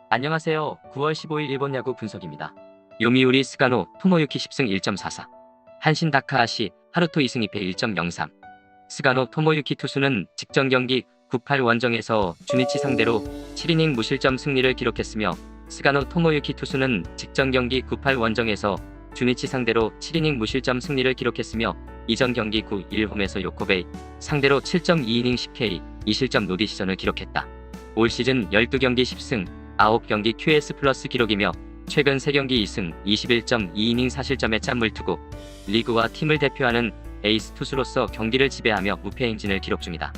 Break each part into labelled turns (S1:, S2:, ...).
S1: 안녕하세요. 9월 15일 일본 야구 분석입니다. 요미우리 스가노 토모유키 10승 1.44, 한신 다카하시 하루토 2승 2패 1.03. 스가노 토모유키 투수는 직전 경기 98 원정에서 주니치 상대로 7이닝 무실점 승리를 기록했으며, 스가노 토모유키 투수는 직전 경기 98 원정에서 주니치 상대로 7이닝 무실점 승리를 기록했으며, 이전 경기 9-1 홈에서 요코베이 상대로 7.2이닝 10K 2실점 노디 시전을 기록했다. 올 시즌 12경기 10승 9경기 QS 플러스 기록이며, 최근 3경기 2승 21.2이닝 4실점의 짠물투구, 리그와 팀을 대표하는 에이스 투수로서 경기를 지배하며 무패 행진을 기록 중이다.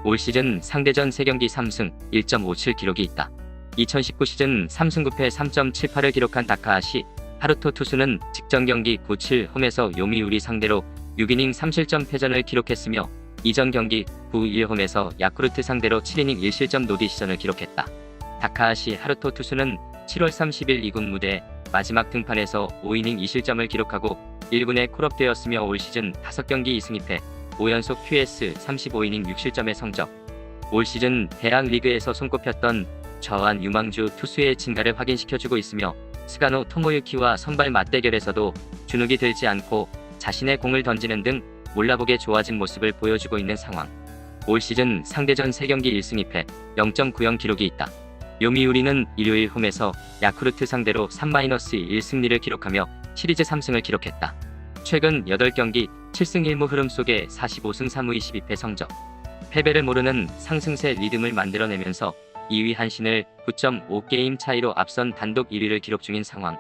S1: 올 시즌 상대전 3경기 3승 1.57 기록이 있다. 2019 시즌 3승 9패 3.78을 기록한 다카하시 하루토 투수는 직전 경기 9-7 홈에서 요미우리 상대로 6이닝 3실점 패전을 기록했으며, 이전 경기 9-1 홈에서 야쿠르트 상대로 7이닝 1실점 노디 시전을 기록했다. 다카하시 하루토 투수는 7월 30일 2군 무대 마지막 등판에서 5이닝 2실점을 기록하고 1군에 콜업되었으며, 올 시즌 5경기 2승 2패 5연속 QS 35이닝 6실점의 성적. 올 시즌 대학 리그에서 손꼽혔던 저한 유망주 투수의 진가를 확인시켜주고 있으며, 스가노 토모유키와 선발 맞대결에서도 주눅이 들지 않고 자신의 공을 던지는 등 몰라보게 좋아진 모습을 보여주고 있는 상황. 올 시즌 상대전 3경기 1승 2패 0.90 기록이 있다. 요미우리는 일요일 홈에서 야쿠르트 상대로 3-1 승리를 기록하며 시리즈 3승을 기록했다. 최근 8경기 7승 1무 흐름 속에 45승 3무 22패 성적. 패배를 모르는 상승세 리듬을 만들어내면서 2위 한신을 9.5게임 차이로 앞선 단독 1위를 기록 중인 상황.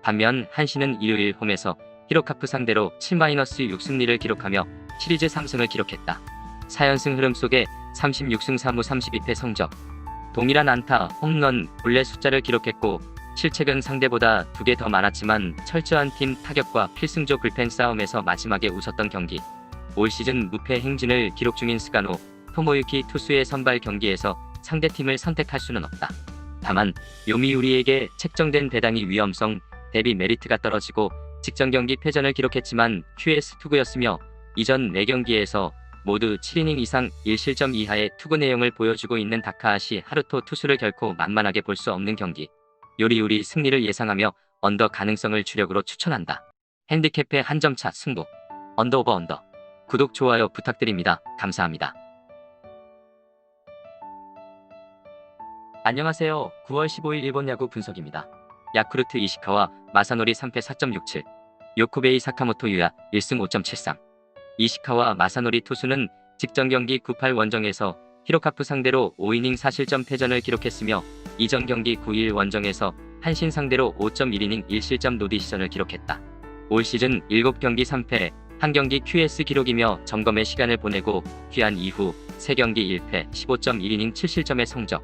S1: 반면 한신은 일요일 홈에서 히로카프 상대로 7-6 승리를 기록하며 시리즈 3승을 기록했다. 4연승 흐름 속에 36승 3무 32패 성적. 동일한 안타, 홈런, 볼넷 숫자를 기록했고, 실책은 상대보다 2개 더 많았지만 철저한 팀 타격과 필승조 불펜 싸움에서 마지막에 웃었던 경기. 올 시즌 무패 행진을 기록 중인 스가노 토모유키 투수의 선발 경기에서 상대팀을 선택할 수는 없다. 다만 요미우리에게 책정된 배당이 위험성 대비 메리트가 떨어지고 직전 경기 패전을 기록했지만 QS 투구였으며, 이전 4경기에서 모두 7이닝 이상 1실점 이하의 투구 내용을 보여주고 있는 다카하시 하루토 투수를 결코 만만하게 볼 수 없는 경기. 요리우리 승리를 예상하며 언더 가능성을 주력으로 추천한다. 핸디캡의 한 점 차 승부. 언더 오버 언더. 구독 좋아요 부탁드립니다. 감사합니다. 안녕하세요. 9월 15일 일본 야구 분석입니다. 야쿠르트 이시카와 마사노리 3패 4.67, 요코베이 사카모토 유야 1승 5.73. 이시카와 마사노리 투수는 직전 경기 98 원정에서 히로카프 상대로 5이닝 4실점 패전을 기록했으며, 이전 경기 9-1 원정에서 한신 상대로 5.1이닝 1실점 노디 시전을 기록했다. 올 시즌 7경기 3패 1경기 QS 기록이며 점검의 시간을 보내고 귀환 이후 3경기 1패 15.1이닝 7실점의 성적.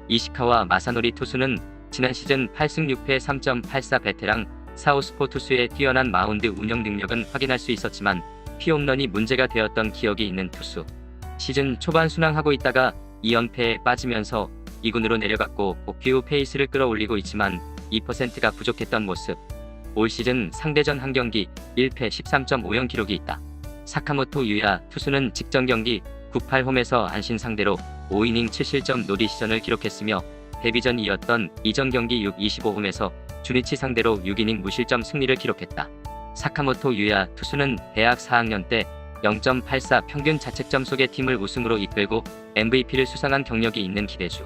S1: 이시카와 마사노리 투수는 지난 시즌 8승 6패 3.84 베테랑 사우스포 투수의 뛰어난 마운드 운영 능력은 확인할 수 있었지만 피홈런이 문제가 되었던 기억이 있는 투수. 시즌 초반 순항하고 있다가 2연패에 빠지면서 2군으로 내려갔고 복귀 후 페이스를 끌어올리고 있지만 2%가 부족했던 모습. 올 시즌 상대전 한 경기 1패 13.50 기록이 있다. 사카모토 유야 투수는 직전 경기 98 홈에서 안신 상대로 5이닝 7실점 노디 시전을 기록했으며, 데뷔전 이었던 이전 경기 6-25 홈에서 주니치 상대로 6이닝 무실점 승리를 기록했다. 사카모토 유야 투수는 대학 4학년 때 0.84 평균 자책점 속의 팀을 우승으로 이끌고 MVP를 수상한 경력이 있는 기대주.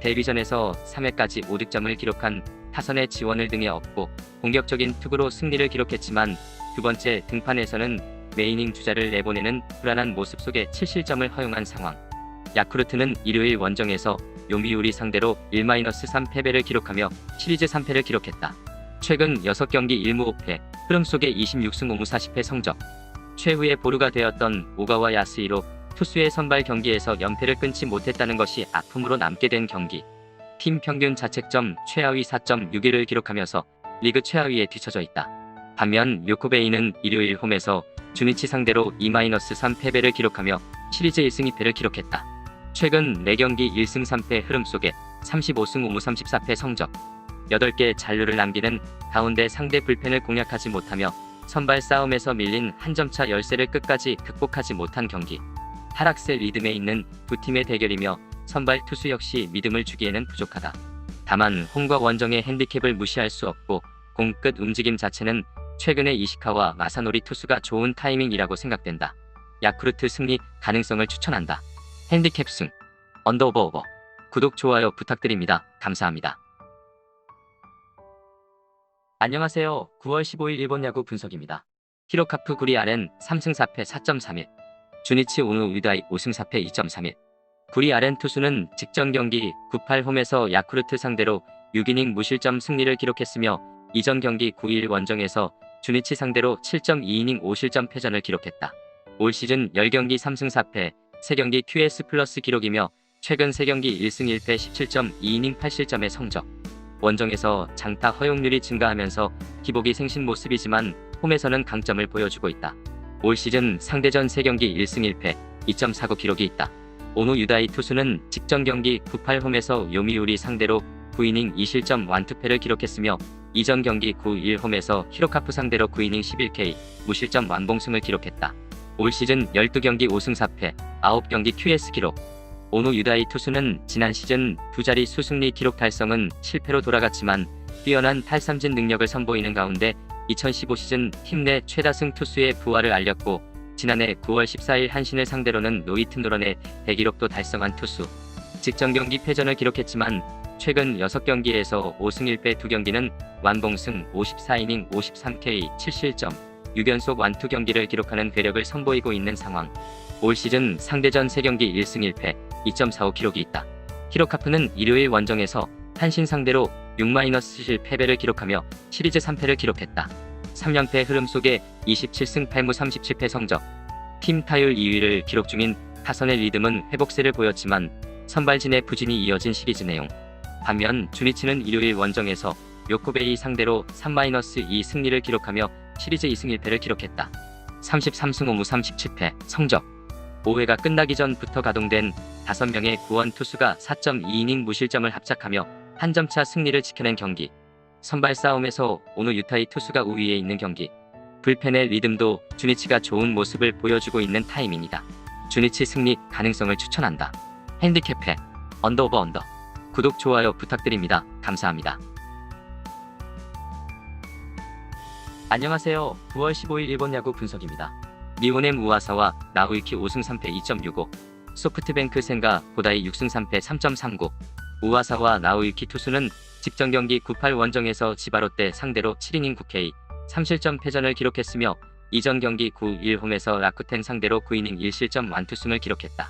S1: 데뷔전에서 3회까지 5득점을 기록한 타선의 지원을 등에 업고 공격적인 투구로 승리를 기록했지만, 두 번째 등판에서는 메이닝 주자를 내보내는 불안한 모습 속에 7실점을 허용한 상황. 야쿠르트는 일요일 원정에서 요미우리 상대로 1-3 패배를 기록하며 시리즈 3패를 기록했다. 최근 6경기 1무 5패 흐름 속에 26승 5무 40패 성적. 최후의 보루가 되었던 오가와 야스히로 투수의 선발 경기에서 연패를 끊지 못했다는 것이 아픔으로 남게 된 경기. 팀 평균 자책점 최하위 4.61을 기록하면서 리그 최하위에 뒤처져 있다. 반면 요코베이는 일요일 홈에서 주니치 상대로 2-3 패배를 기록하며 시리즈 1승 2패를 기록했다. 최근 4경기 1승 3패 흐름 속에 35승 5무 34패 성적. 8개 잔류를 남기는 가운데 상대 불펜을 공략하지 못하며 선발 싸움에서 밀린 한 점차 열세를 끝까지 극복하지 못한 경기. 하락세 리듬에 있는 두 팀의 대결이며 선발 투수 역시 믿음을 주기에는 부족하다. 다만 홈과 원정의 핸디캡을 무시할 수 없고 공 끝 움직임 자체는 최근의 이시카와 마사노리 투수가 좋은 타이밍이라고 생각된다. 야쿠르트 승리 가능성을 추천한다. 핸디캡 승 언더오버. 구독 좋아요 부탁드립니다. 감사합니다. 안녕하세요. 9월 15일 일본 야구 분석입니다. 히로카프 구리 RN 3승 4패 4.31, 주니치 오노 유다이 5승 4패 2.31. 구리 RN 투수는 직전 경기 9-8 홈에서 야쿠르트 상대로 6이닝 무실점 승리를 기록했으며 이전 경기 9-1 원정에서 주니치 상대로 7.2이닝 5실점 패전을 기록했다. 올 시즌 10경기 3승 4패, 3경기 QS 플러스 기록이며 최근 3경기 1승 1패 17.2이닝 8실점의 성적. 원정에서 장타 허용률이 증가하면서 기복이 생신 모습이지만 홈에서는 강점을 보여주고 있다. 올 시즌 상대전 3경기 1승 1패 2.49 기록이 있다. 오노 유다이 투수는 직전 경기 9-8 홈에서 요미우리 상대로 9이닝 2실점 1투패를 기록했으며 이전 경기 9-1 홈에서 히로카프 상대로 9이닝 11K 무실점 완봉승을 기록했다. 올 시즌 12경기 5승 4패 9경기 QS 기록. 오노 유다이 투수는 지난 시즌 두 자리 수승리 기록 달성은 실패로 돌아갔지만 뛰어난 탈삼진 능력을 선보이는 가운데 2015 시즌 팀 내 최다승 투수의 부활을 알렸고 지난해 9월 14일 한신을 상대로는 노이트 노런의 대기록도 달성한 투수. 직전 경기 패전을 기록했지만 최근 6경기에서 5승 1패 2경기는 완봉승 54이닝 53K 7실점 6연속 완투 경기를 기록하는 괴력을 선보이고 있는 상황. 올 시즌 상대전 3경기 1승 1패 2.45 기록이 있다. 히로카프는 일요일 원정에서 한신 상대로 6-7 패배를 기록하며 시리즈 3패를 기록했다. 3연패 흐름 속에 27승 8무 37패 성적. 팀 타율 2위를 기록 중인 타선의 리듬은 회복세를 보였지만 선발진의 부진이 이어진 시리즈 내용. 반면 주니치는 일요일 원정에서 요코베이 상대로 3-2 승리를 기록하며 시리즈 2승 1패를 기록했다. 33승 5무 37패 성적. 5회가 끝나기 전부터 가동된 5명의 구원 투수가 4.2이닝 무실점을 합작하며 한 점차 승리를 지켜낸 경기. 선발 싸움에서 오노 유타이 투수가 우위에 있는 경기. 불펜의 리듬도 주니치가 좋은 모습을 보여주고 있는 타이밍이다. 주니치 승리 가능성을 추천한다. 핸디캡해 언더오버 언더. 구독 좋아요 부탁드립니다. 감사합니다. 안녕하세요. 9월 15일 일본 야구 분석입니다. 미호넴 우아사와 나우유키 5승 3패 2.65, 소프트뱅크 센가 고다이 6승 3패 3.39. 우아사와 나우유키 투수는 직전 경기 9-8 원정에서 지바롯데 상대로 7이닝 9K 3실점 패전을 기록했으며 이전 경기 9-1 홈에서 라쿠텐 상대로 9이닝 1실점 완투승을 기록했다.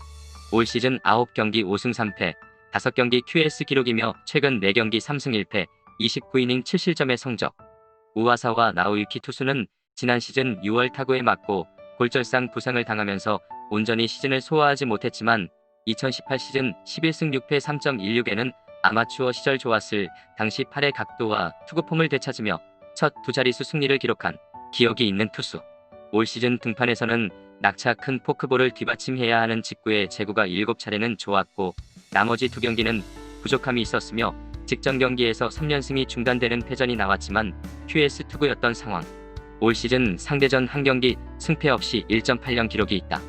S1: 올 시즌 9경기 5승 3패 5경기 QS 기록이며 최근 4경기 3승 1패 29이닝 7실점의 성적. 우아사와 나우유키 투수는 지난 시즌 6월 타구에 맞고 골절상 부상을 당하면서 온전히 시즌을 소화하지 못했지만 2018 시즌 11승 6패 3.16에는 아마추어 시절 좋았을 당시 팔의 각도와 투구폼을 되찾으며 첫 두 자릿수 승리를 기록한 기억이 있는 투수. 올 시즌 등판에서는 낙차 큰 포크볼을 뒷받침해야 하는 직구의 제구가 7차례는 좋았고 나머지 2경기는 부족함이 있었으며 직전 경기에서 3연승이 중단되는 패전이 나왔지만 QS 투구였던 상황. 올 시즌 상대전 한 경기 승패 없이 1.80 기록이 있다.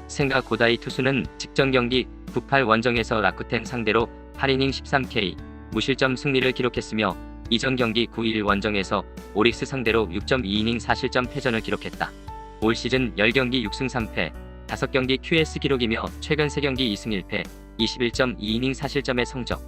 S1: 센가 고다이 투수는 직전 경기 9-8 원정에서 라쿠텐 상대로 8이닝 13K 무실점 승리를 기록했으며 이전 경기 9-1 원정에서 오릭스 상대로 6.2이닝 4실점 패전을 기록했다. 올 시즌 10경기 6승 3패 5경기 QS 기록이며 최근 3경기 2승 1패 21.2이닝 4실점의 성적.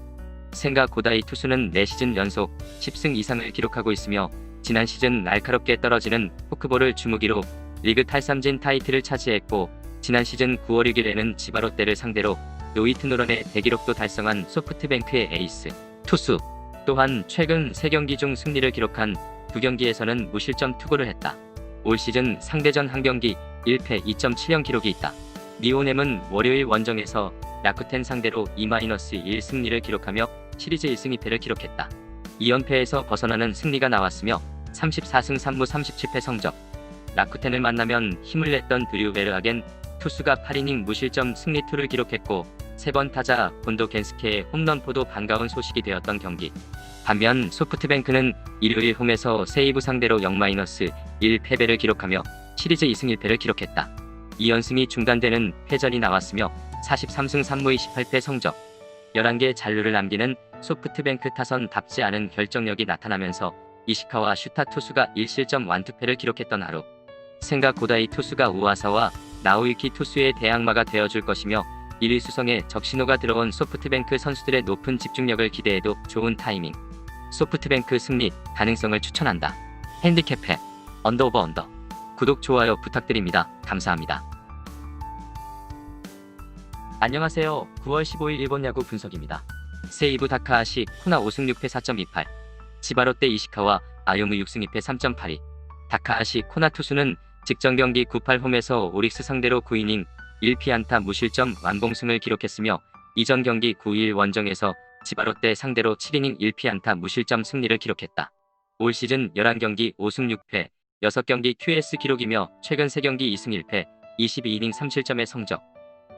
S1: 센가 고다이 투수는 4시즌 연속 10승 이상을 기록하고 있으며 지난 시즌 날카롭게 떨어지는 포크볼을 주무기로 리그 탈삼진 타이틀을 차지했고 지난 시즌 9월 6일에는 지바롯데를 상대로 노이트 노런의 대기록도 달성한 소프트뱅크의 에이스 투수. 또한 최근 3경기 중 승리를 기록한 2경기에서는 무실점 투구를 했다. 올 시즌 상대전 한 경기 1패 2.70 기록이 있다. 미호넴은 월요일 원정에서 라쿠텐 상대로 2-1 승리를 기록하며 시리즈 1승 2패를 기록했다. 2연패에서 벗어나는 승리가 나왔으며 34승 3무 37패 성적. 라쿠텐을 만나면 힘을 냈던 드류 베르하겐 투수가 8이닝 무실점 승리 2를 기록했고 3번 타자 본도 겐스케의 홈런포도 반가운 소식이 되었던 경기. 반면 소프트뱅크는 일요일 홈에서 세이브 상대로 0-1 패배를 기록하며 시리즈 2승 1패를 기록했다. 2연승이 중단되는 패전이 나왔으며 43승 3무 28패 성적. 11개 잔루를 남기는 소프트뱅크 타선답지 않은 결정력이 나타나면서 이시카와 슈타 투수가 1실점 완투패를 기록했던 하루. 생각 고다이 투수가 우와사와 나오유키 투수의 대항마가 되어줄 것이며 1위 수성에 적신호가 들어온 소프트뱅크 선수들의 높은 집중력을 기대해도 좋은 타이밍. 소프트뱅크 승리 가능성을 추천한다. 핸디캡해 언더. 구독 좋아요 부탁드립니다. 감사합니다. 안녕하세요. 9월 15일 일본 야구 분석입니다. 세이부 다카하시 코나 5승 6패 4.28, 지바롯데 이시카와 아요무 6승 2패 3.82. 다카하시 코나 투수는 직전 경기 98홈에서 오릭스 상대로 9이닝 1피안타 무실점 완봉승을 기록했으며 이전 경기 9일 원정에서 지바롯데 상대로 7이닝 1피안타 무실점 승리를 기록했다. 올 시즌 11경기 5승 6패 6경기 QS 기록이며 최근 3경기 2승 1패 22이닝 3실점의 성적.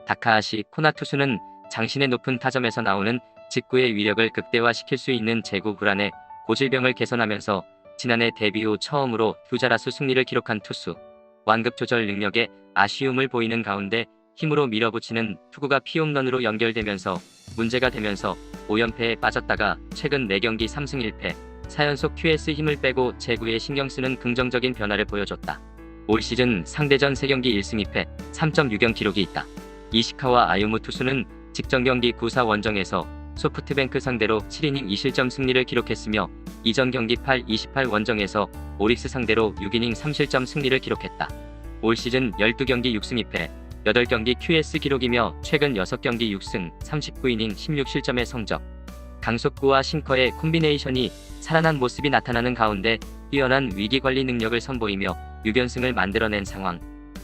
S1: 다카하시 코나 투수는 장신의 높은 타점에서 나오는 직구의 위력을 극대화시킬 수 있는 제구 불안에 고질병을 개선하면서 지난해 데뷔 후 처음으로 2자릿수 승리를 기록한 투수. 완급 조절 능력에 아쉬움을 보이는 가운데 힘으로 밀어붙이는 투구가 피홈런으로 연결되면서 문제가 되면서 5연패에 빠졌다가 최근 4경기 3승 1패 4연속 QS 힘을 빼고 제구에 신경쓰는 긍정적인 변화를 보여줬다. 올 시즌 상대전 3경기 1승 2패 3.60 기록이 있다. 이시카와 아유무 투수는 직전 경기 9사 원정에서 소프트뱅크 상대로 7이닝 2실점 승리를 기록했으며 이전 경기 8-28 원정에서 오릭스 상대로 6이닝 3실점 승리를 기록했다. 올 시즌 12경기 6승 2패 8경기 QS 기록이며 최근 6경기 6승 39이닝 16실점의 성적. 강속구와 싱커의 콤비네이션이 살아난 모습이 나타나는 가운데 뛰어난 위기관리 능력을 선보이며 6연승을 만들어낸 상황.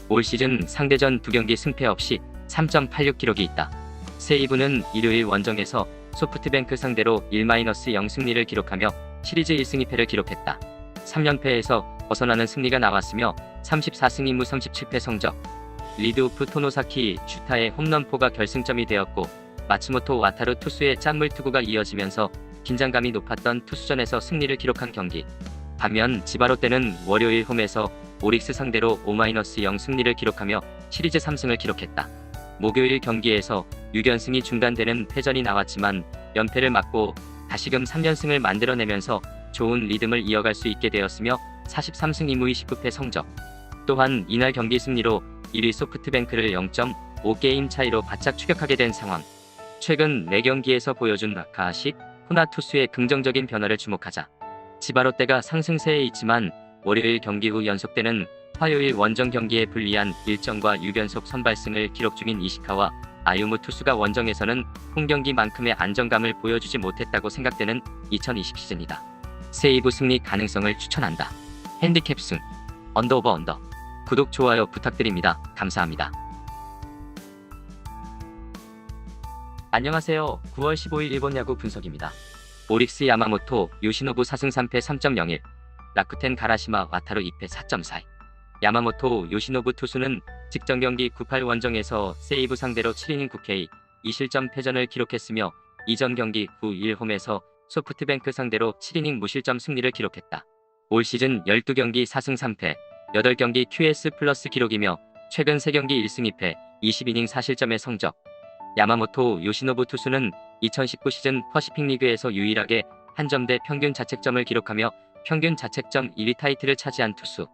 S1: 올 시즌 상대전 2경기 승패 없이 3.86 기록이 있다. 세이브는 일요일 원정에서 소프트뱅크 상대로 1-0 승리를 기록하며 시리즈 1승 2패를 기록했다. 3연패에서 벗어나는 승리가 나왔으며 34승 2무 37패 성적. 리드오프 토노사키 슈타의 홈런포가 결승점이 되었고 마츠모토 와타루 투수의 짠물 투구가 이어지면서 긴장감이 높았던 투수전에서 승리를 기록한 경기. 반면 지바롯데는 월요일 홈에서 오릭스 상대로 5-0 승리를 기록하며 시리즈 3승을 기록했다. 목요일 경기에서 6연승이 중단되는 패전이 나왔지만 연패를 막고 다시금 3연승을 만들어내면서 좋은 리듬을 이어갈 수 있게 되었으며 43승 2무 29패 성적. 또한 이날 경기 승리로 1위 소프트뱅크를 0.5게임 차이로 바짝 추격하게 된 상황. 최근 4경기에서 보여준 다카하시 코나 투수의 긍정적인 변화를 주목하자. 지바롯데가 상승세에 있지만 월요일 경기 후 연속되는 화요일 원정 경기에 불리한 일정과 6연속 선발승을 기록 중인 이시카와 아유무 투수가 원정에서는 홈경기만큼의 안정감을 보여주지 못했다고 생각되는 2020 시즌이다. 세이브 승리 가능성을 추천한다. 핸디캡 승 언더. 구독 좋아요 부탁드립니다. 감사합니다. 안녕하세요. 9월 15일 일본 야구 분석입니다. 오릭스 야마모토 요시노부 4승 3패 3.01, 라쿠텐 가라시마 와타루 2패 4.42. 야마모토 요시노부 투수는 직전 경기 98 원정에서 세이브 상대로 7이닝 9K 2실점 패전을 기록했으며 이전 경기 9-1 홈에서 소프트뱅크 상대로 7이닝 무실점 승리를 기록했다. 올 시즌 12경기 4승 3패 8경기 QS 플러스 기록이며 최근 3경기 1승 2패 20이닝 4실점의 성적. 야마모토 요시노부 투수는 2019 시즌 퍼시픽 리그에서 유일하게 한 점대 평균 자책점을 기록하며 평균 자책점 1위 타이틀을 차지한 투수.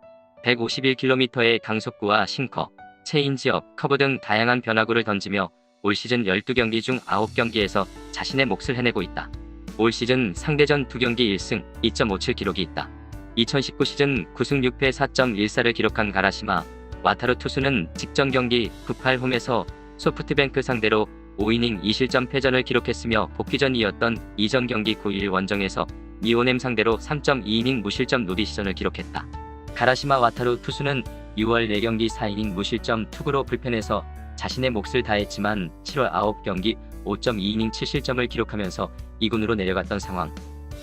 S1: 151km의 강속구와 싱커, 체인지업, 커브 등 다양한 변화구를 던지며 올 시즌 12경기 중 9경기에서 자신의 몫을 해내고 있다. 올 시즌 상대전 2경기 1승 2.57 기록이 있다. 2019 시즌 9승 6패 4.14를 기록한 가라시마 와타루 투수는 직전 경기 98 홈에서 소프트뱅크 상대로 5이닝 2실점 패전을 기록했으며 복귀전이었던 이전 경기 9일 원정에서 니오넴 상대로 3.2이닝 무실점 노디시전을 기록했다. 가라시마 와타루 투수는 6월 4경기 4이닝 무실점 투구로 불펜에서 자신의 몫을 다했지만 7월 9경기 5.2이닝 7실점을 기록하면서 2군으로 내려갔던 상황.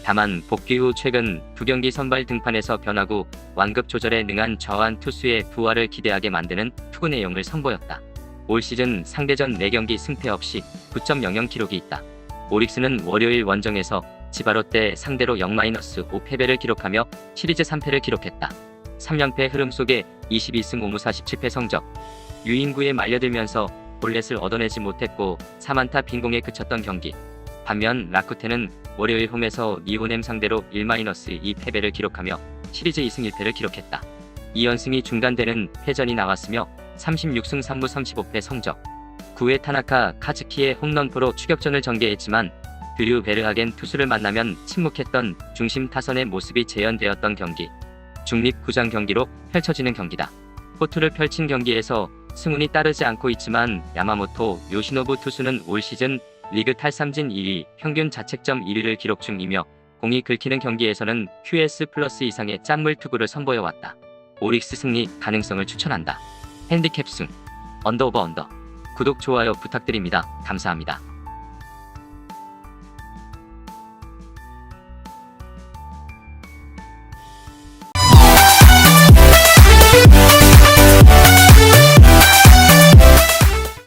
S1: 다만 복귀 후 최근 2경기 선발 등판에서 변화구, 완급 조절에 능한 저한 투수의 부활을 기대하게 만드는 투구 내용을 선보였다. 올 시즌 상대전 4경기 승패 없이 9.00 기록이 있다. 오릭스는 월요일 원정에서 지바롯데 상대로 0-5 패배를 기록하며 시리즈 3패를 기록했다. 3연패 흐름 속에 22승 5무 47패 성적. 유인구에 말려들면서 볼넷을 얻어내지 못했고 4안타 빈공에 그쳤던 경기. 반면 라쿠텐은 월요일 홈에서 니온엠 상대로 1-2 패배를 기록하며 시리즈 2승 1패를 기록했다. 2연승이 중단되는 패전이 나왔으며 36승 3무 35패 성적. 9회 타나카 카즈키의 홈런포로 추격전을 전개했지만 드류 베르하겐 투수를 만나면 침묵했던 중심 타선의 모습이 재현되었던 경기. 중립구장 경기로 펼쳐지는 경기다. 호투를 펼친 경기에서 승운이 따르지 않고 있지만 야마모토 요시노부 투수는 올 시즌 리그 탈삼진 1위, 평균 자책점 1위를 기록 중이며 공이 긁히는 경기에서는 QS 플러스 이상의 짠물 투구를 선보여왔다. 오릭스 승리 가능성을 추천한다. 핸디캡 승 언더 오버 언더. 구독 좋아요 부탁드립니다. 감사합니다.